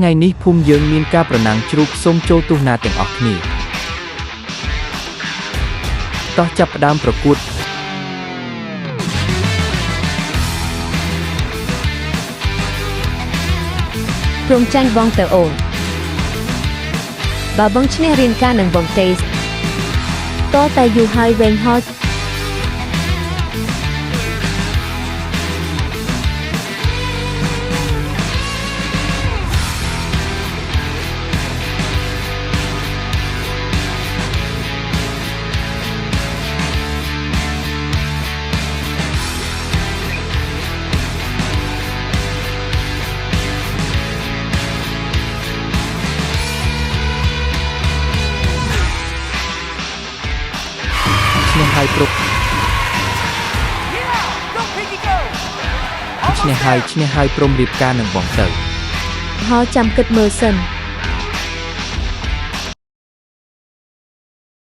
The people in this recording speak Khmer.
ថ្ងៃនេះភូមិយើងមានការប្រណាំងជ្រូកសូមចូលទស្សនាទាំងអស់គ្នាតោះចាប់ផ្ដើមប្រកួតព្រមចាញ់បងទៅអូនបើបងឈ្នះរៀនការនឹងបងទេតតែយូរហើយវែងហត់ឈ្នះហើយគ្រប់ឈ្នះហើយព្រមរៀបការនឹងបងទៅ ហោចាំគិតមើលសិន